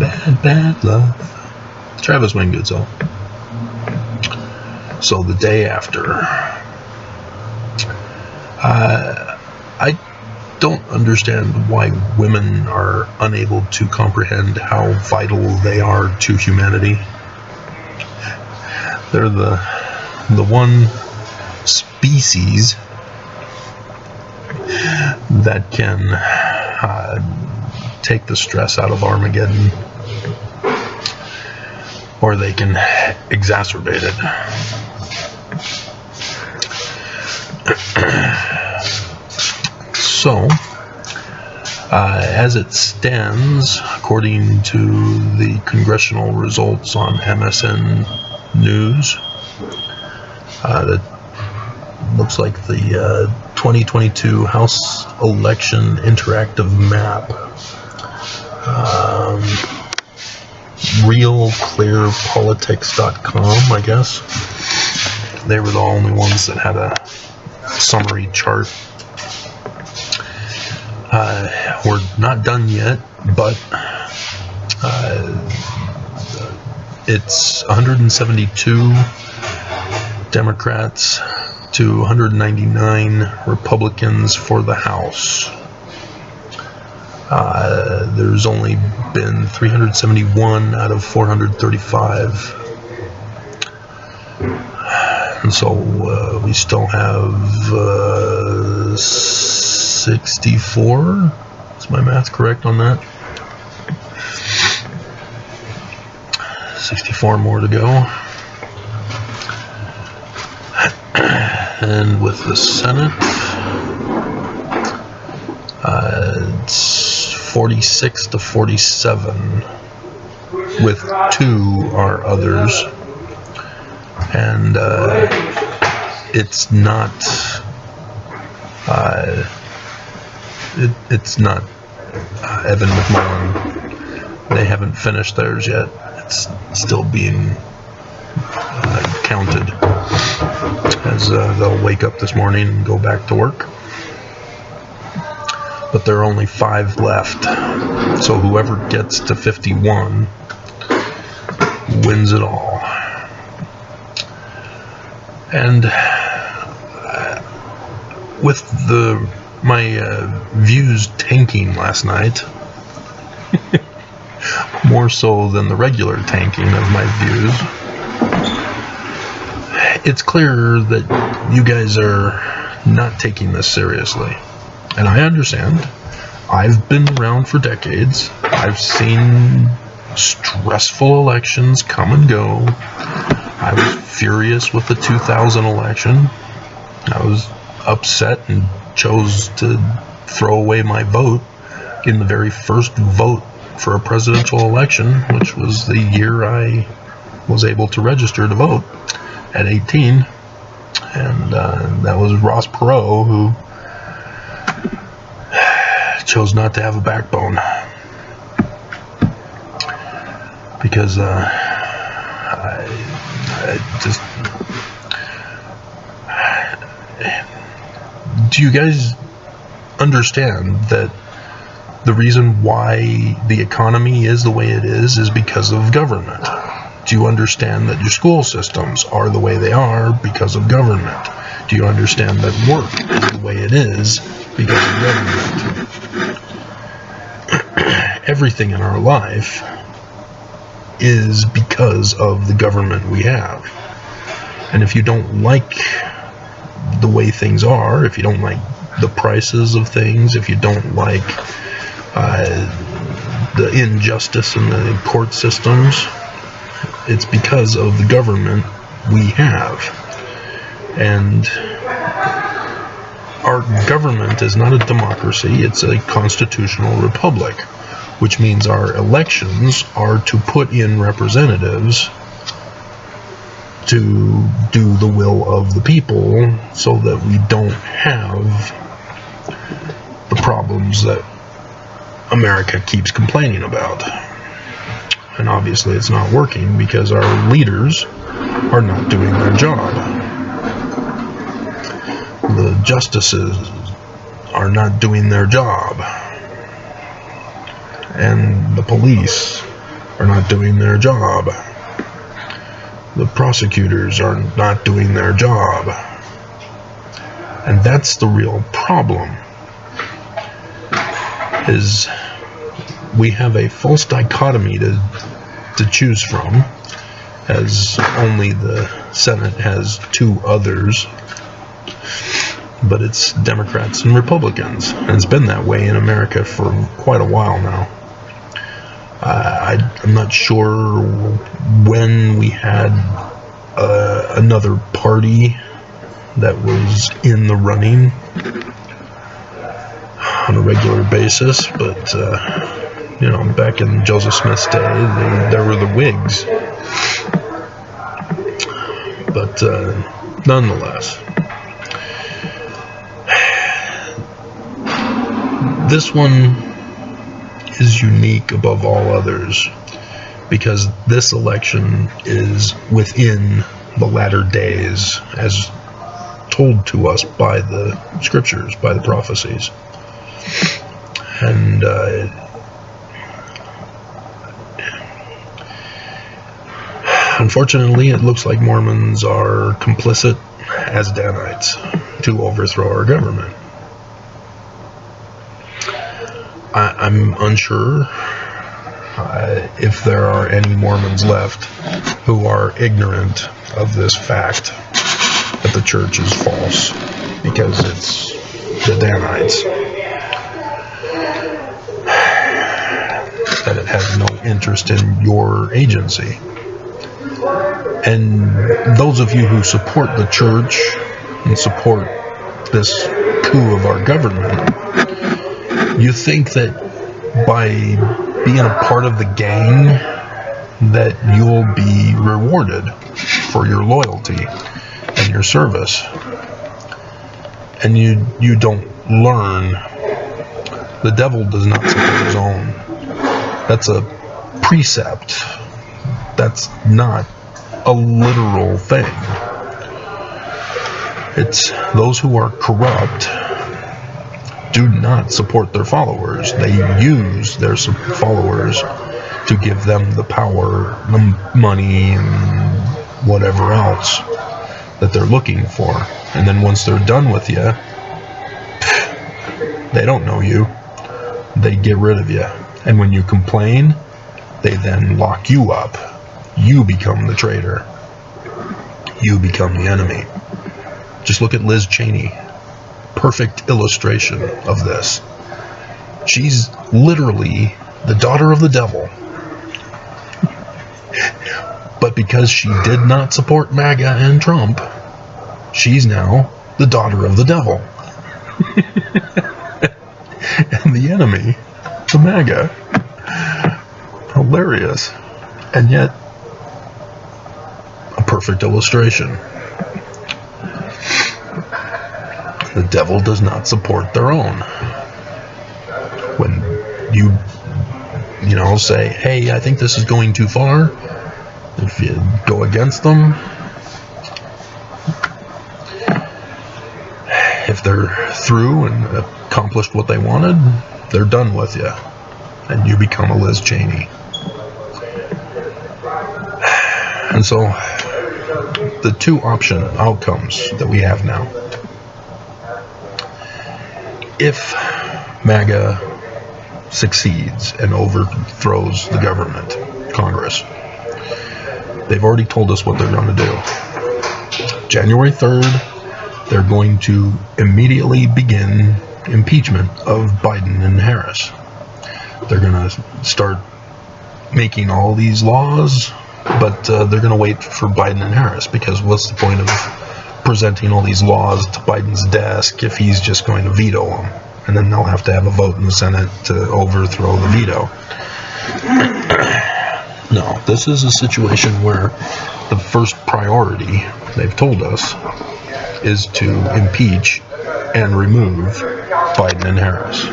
bad, bad love. Travis Wingate song. So the day after, I don't understand why women are unable to comprehend how vital they are to humanity. They're the one species that can take the stress out of Armageddon, or they can exacerbate it. So, as it stands, according to the congressional results on MSN News, that looks like the 2022 House election interactive map. RealClearPolitics.com, I guess. They were the only ones that had a summary chart. We're not done yet, but it's 172 Democrats to 199 Republicans for the House. There's only been 371 out of 435. And so we still have 64. Is my math correct on that? 64 more to go. And with the Senate, it's 46 to 47, with 2 are others. And it's not it's not Evan McMullen. They haven't finished theirs yet. It's still being counted, as they'll wake up this morning and go back to work. But there are only 5 left, so whoever gets to 51 wins it all. And with my views tanking last night, more so than the regular tanking of my views, it's clear that you guys are not taking this seriously. And I understand. I've been around for decades. I've seen stressful elections come and go. I was furious with the 2000 election. I was upset and chose to throw away my vote in the very first vote for a presidential election, which was the year I was able to register to vote at 18. And that was Ross Perot, who chose not to have a backbone. Because I just... Do you guys understand that the reason why the economy is the way it is because of government? Do you understand that your school systems are the way they are because of government? Do you understand that work is the way it is because of government? Everything in our life is because of the government we have. And if you don't like the way things are, if you don't like the prices of things, if you don't like the injustice in the court systems, it's because of the government we have. And our government is not a democracy, it's a constitutional republic, which means our elections are to put in representatives to do the will of the people, so that we don't have the problems that America keeps complaining about. And obviously it's not working because our leaders are not doing their job. The justices are not doing their job. And the police are not doing their job. The prosecutors are not doing their job. And that's the real problem, is we have a false dichotomy to choose from, as only the Senate has two others, but it's Democrats and Republicans, and it's been that way in America for quite a while now. I'm not sure when we had another party that was in the running on a regular basis, but back in Joseph Smith's day, there were the Whigs. But nonetheless, this one is unique above all others because this election is within the latter days, as told to us by the scriptures, by the prophecies. And unfortunately, it looks like Mormons are complicit as Danites to overthrow our government. I'm unsure if there are any Mormons left who are ignorant of this fact that the church is false because it's the Danites, that it has no interest in your agency. And those of you who support the church and support this coup of our government, you think that by being a part of the gang that you'll be rewarded for your loyalty and your service. And you don't learn. The devil does not support his own. That's a precept. That's not a literal thing. It's those who are corrupt do not support their followers. They use their followers to give them the power, the money, and whatever else that they're looking for. And then once they're done with you, they don't know you. They get rid of you. And when you complain, they then lock you up. You become the traitor. You become the enemy. Just look at Liz Cheney. Perfect illustration of this. She's literally the daughter of the devil. But because she did not support MAGA and Trump, she's now the daughter of the devil. And the enemy, the MAGA. Hilarious. And yet, a perfect illustration. The devil does not support their own. When you say, hey, I think this is going too far, if you go against them, if they're through and accomplished what they wanted, they're done with you. And you become a Liz Cheney. And so, the two outcomes that we have now. If MAGA succeeds and overthrows the government, Congress, they've already told us what they're going to do. January 3rd, they're going to immediately begin impeachment of Biden and Harris. They're going to start making all these laws, but they're going to wait for Biden and Harris, because what's the point of presenting all these laws to Biden's desk if he's just going to veto them? And then they'll have to have a vote in the Senate to overthrow the veto. No, this is a situation where the first priority, they've told us, is to impeach and remove Biden and Harris.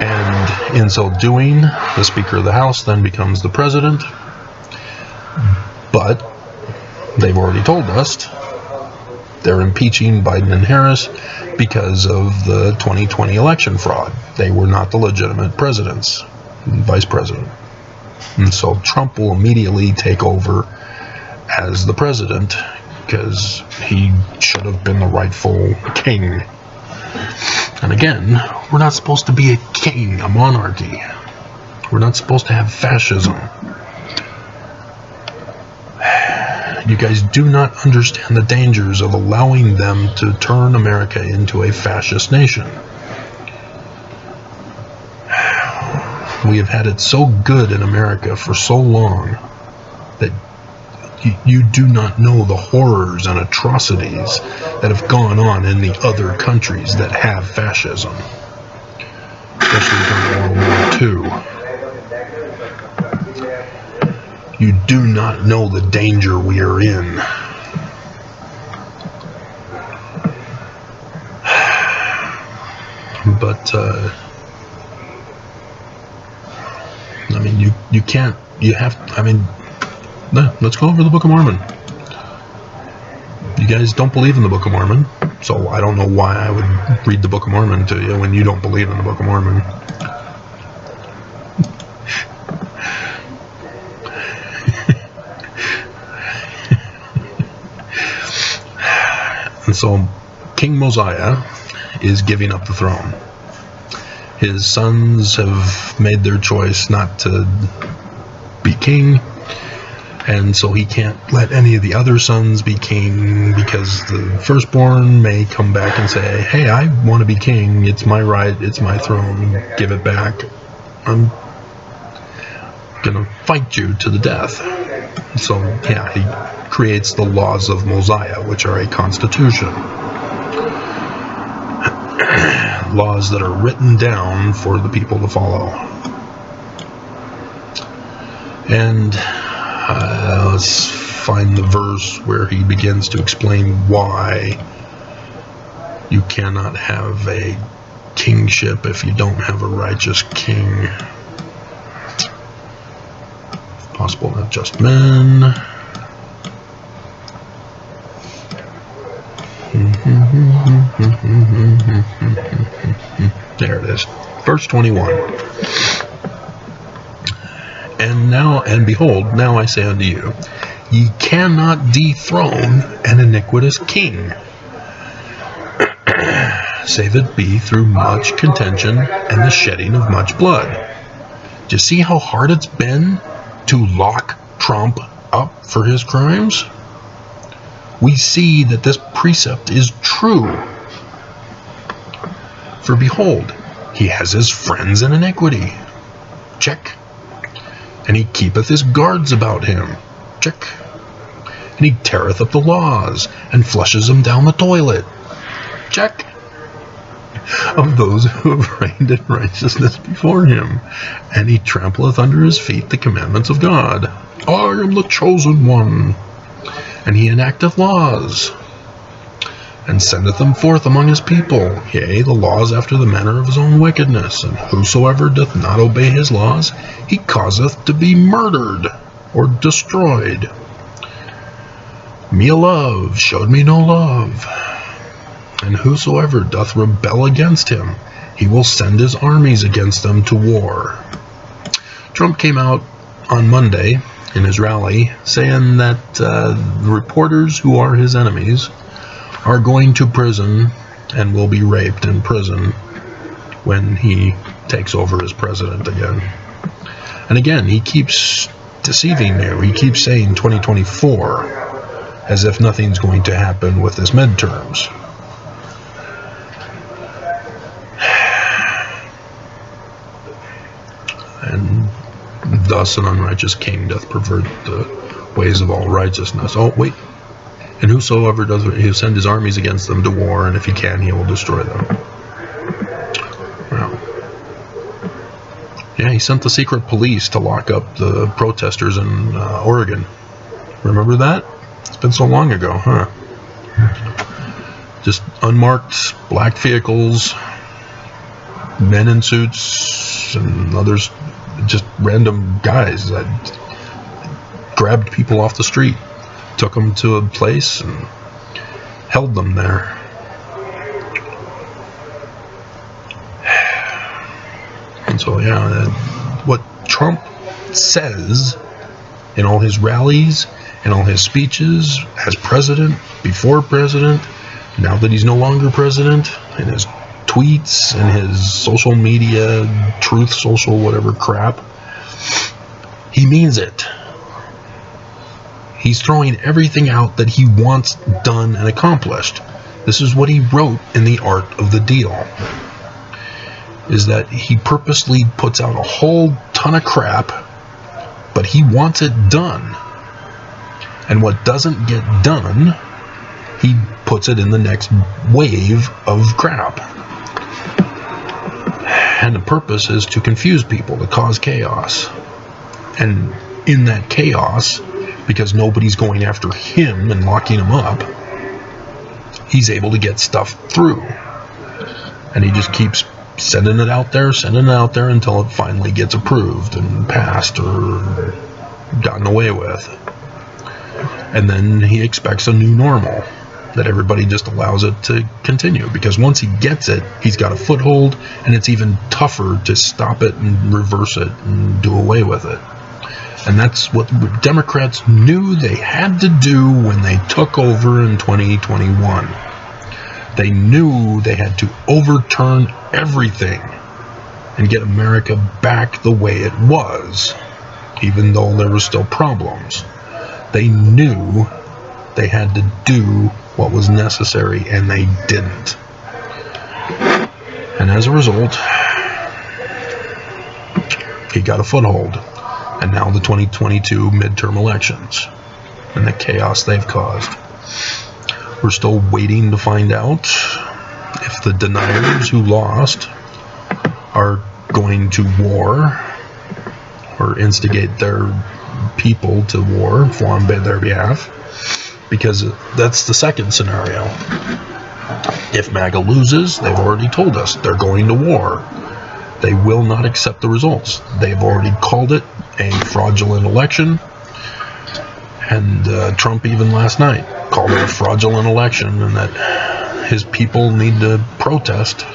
And in so doing, the Speaker of the House then becomes the president. But they've already told us they're impeaching Biden and Harris because of the 2020 election fraud. They were not the legitimate presidents, vice president. And so Trump will immediately take over as the president because he should have been the rightful king. And again, we're not supposed to be a king, a monarchy. We're not supposed to have fascism. You guys do not understand the dangers of allowing them to turn America into a fascist nation. We have had it so good in America for so long that you do not know the horrors and atrocities that have gone on in the other countries that have fascism, especially during World War II. You do not know the danger we are in. But I mean, you can't, you have, I mean, no, let's go over the Book of Mormon. You guys don't believe in the Book of Mormon, so I don't know why I would read the Book of Mormon to you when you don't believe in the Book of Mormon. And so King Mosiah is giving up the throne. His sons have made their choice not to be king, and so he can't let any of the other sons be king because the firstborn may come back and say, hey, I want to be king, it's my right, it's my throne, give it back. I'm gonna fight you to the death. So yeah, he creates the laws of Mosiah, which are a constitution. Laws that are written down for the people to follow. And let's find the verse where he begins to explain why you cannot have a kingship if you don't have a righteous king. Possible not just men. There it is. Verse 21. And behold, now I say unto you, ye cannot dethrone an iniquitous king, save it be through much contention and the shedding of much blood. Do you see how hard it's been to lock Trump up for his crimes? We see that this precept is true. For behold, he has his friends in iniquity. Check. And he keepeth his guards about him. Check. And he teareth up the laws, and flushes them down the toilet. Check. Of those who have reigned in righteousness before him. And he trampleth under his feet the commandments of God. I am the chosen one. And he enacteth laws, and sendeth them forth among his people, yea, the laws after the manner of his own wickedness. And whosoever doth not obey his laws, he causeth to be murdered, or destroyed. Me a love showed me no love. And whosoever doth rebel against him, he will send his armies against them to war. Trump came out on Monday in his rally saying that reporters who are his enemies are going to prison and will be raped in prison when he takes over as president again. And again, he keeps deceiving you. He keeps saying 2024 as if nothing's going to happen with his midterms. And thus an unrighteous king doth pervert the ways of all righteousness. Oh, wait. And whosoever does, he'll send his armies against them to war, and if he can, he will destroy them. Wow. Yeah, he sent the secret police to lock up the protesters in Oregon. Remember that? It's been so long ago, huh? Just unmarked black vehicles, men in suits, and others, just random guys that grabbed people off the street, took them to a place and held them there. And so, yeah, what Trump says in all his rallies, in all his speeches, as president, before president, now that he's no longer president, in his tweets, in his social media, truth social, whatever crap, he means it. He's throwing everything out that he wants done and accomplished. This is what he wrote in The Art of the Deal, is that he purposely puts out a whole ton of crap, but he wants it done. And what doesn't get done, he puts it in the next wave of crap. And the purpose is to confuse people, to cause chaos. And in that chaos, because nobody's going after him and locking him up, he's able to get stuff through. And he just keeps sending it out there until it finally gets approved and passed or gotten away with. And then he expects a new normal, that everybody just allows it to continue, because once he gets it, he's got a foothold, and it's even tougher to stop it and reverse it and do away with it. And that's what the Democrats knew they had to do when they took over in 2021. They knew they had to overturn everything and get America back the way it was, even though there were still problems. They knew they had to do what was necessary, and they didn't. And as a result, he got a foothold. And now the 2022 midterm elections and the chaos they've caused. We're still waiting to find out if the deniers who lost are going to war or instigate their people to war on their behalf, because that's the second scenario. If MAGA loses, they've already told us they're going to war. They will not accept the results. They've already called it a fraudulent election, and Trump even last night called it a fraudulent election, and that his people need to protest.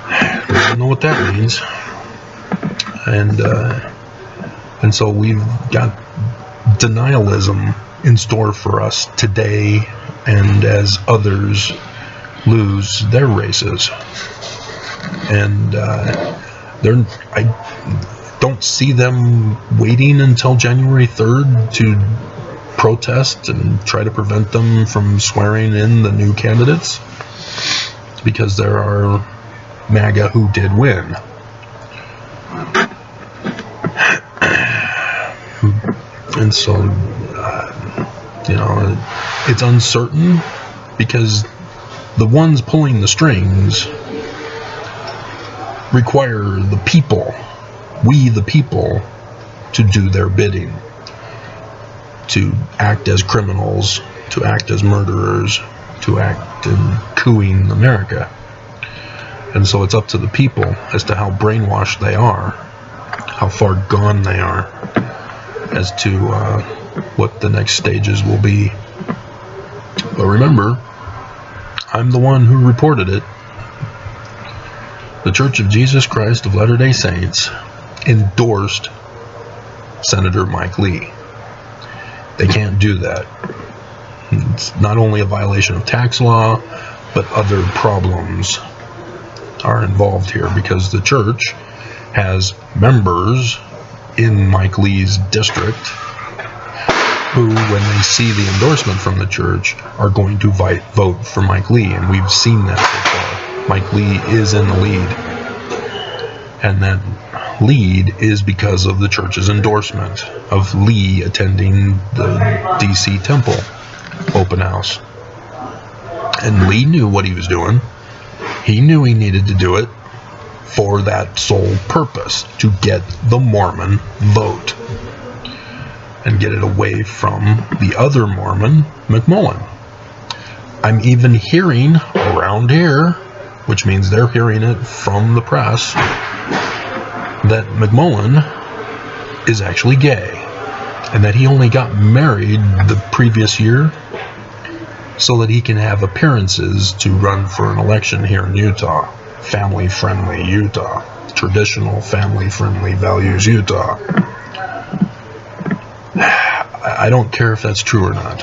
I don't know what that means. And so we've got denialism in store for us today, and as others lose their races. And I don't see them waiting until January 3rd to protest and try to prevent them from swearing in the new candidates, because there are MAGA who did win. And so, it's uncertain, because the ones pulling the strings require the people, we the people, to do their bidding, to act as criminals, to act as murderers, to act in cooing America. And so it's up to the people as to how brainwashed they are, how far gone they are, as to what the next stages will be. But remember, I'm the one who reported it. The Church of Jesus Christ of Latter-day Saints endorsed Senator Mike Lee. They can't do that. It's not only a violation of tax law, but other problems are involved here, because the church has members in Mike Lee's district who, when they see the endorsement from the church, are going to vote for Mike Lee. And we've seen that so far. Mike Lee is in the lead. And that lead is because of the church's endorsement of Lee attending the D.C. Temple open house. And Lee knew what he was doing. He knew he needed to do it for that sole purpose, to get the Mormon vote and get it away from the other Mormon, McMullen. I'm even hearing around here, which means they're hearing it from the press, that McMullen is actually gay, and that he only got married the previous year so that he can have appearances to run for an election here in Utah. family-friendly Utah, traditional family-friendly values Utah. I don't care if that's true or not.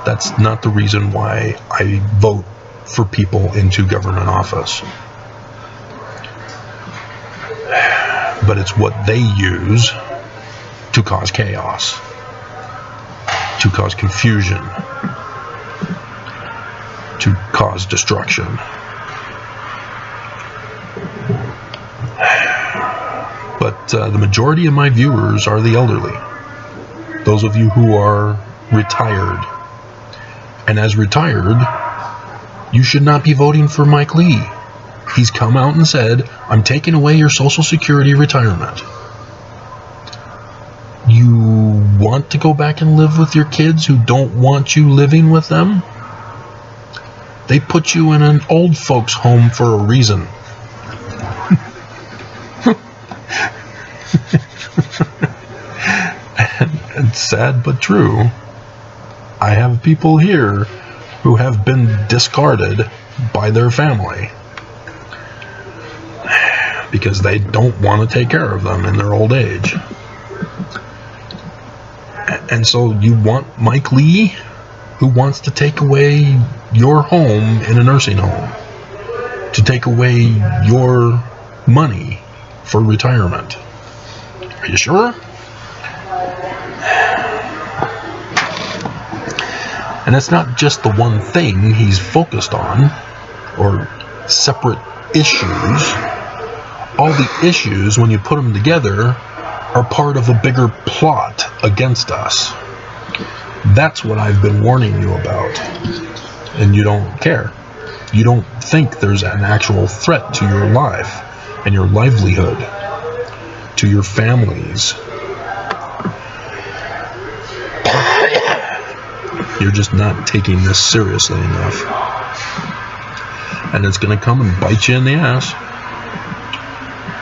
That's not the reason why I vote for people into government office. But it's what they use to cause chaos, to cause confusion, to cause destruction. But the majority of my viewers are the elderly. Those of you who are retired. And as retired, you should not be voting for Mike Lee. He's come out and said, I'm taking away your Social Security retirement. You want to go back and live with your kids who don't want you living with them? They put you in an old folks home for a reason. and sad but true, I have people here who have been discarded by their family because they don't want to take care of them in their old age. And so you want Mike Lee, who wants to take away your home in a nursing home, to take away your money for retirement. Are you sure? And it's not just the one thing he's focused on, or separate issues. All the issues, when you put them together, are part of a bigger plot against us. That's what I've been warning you about. And you don't care. You don't think there's an actual threat to your life and your livelihood, to your families. You're just not taking this seriously enough. And it's going to come and bite you in the ass.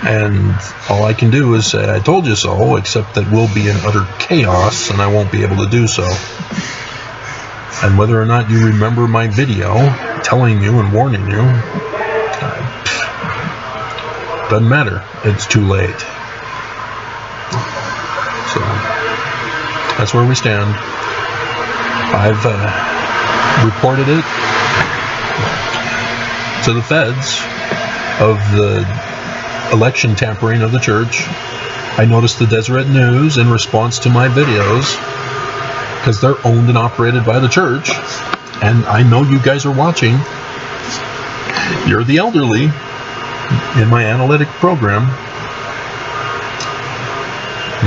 And all I can do is say, I told you so, except that we'll be in utter chaos and I won't be able to do so. And whether or not you remember my video telling you and warning you, doesn't matter. It's too late. So, that's where we stand. I've reported it to the feds of the election tampering of the church. I noticed the Deseret News in response to my videos, because they're owned and operated by the church, and I know you guys are watching. You're the elderly in my analytic program,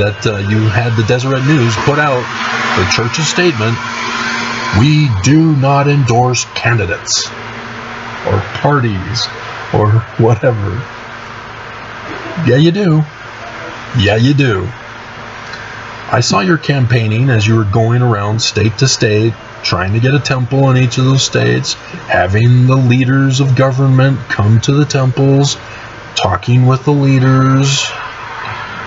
that you had the Deseret News put out the church's statement, we do not endorse candidates or parties or whatever. Yeah, you do. Yeah, you do. I saw your campaigning as you were going around state to state, trying to get a temple in each of those states, having the leaders of government come to the temples, talking with the leaders.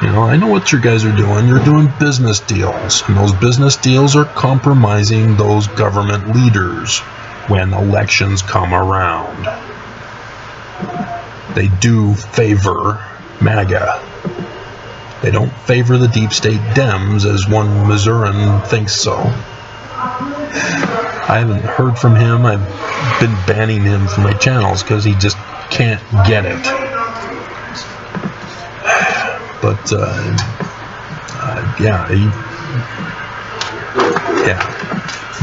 You know, I know what you guys are doing. You're doing business deals, and those business deals are compromising those government leaders when elections come around. They do favor MAGA. They don't favor the deep state Dems, as one Missourian thinks so. I haven't heard from him. I've been banning him from my channels because he just can't get it. But yeah,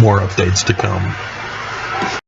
more updates to come.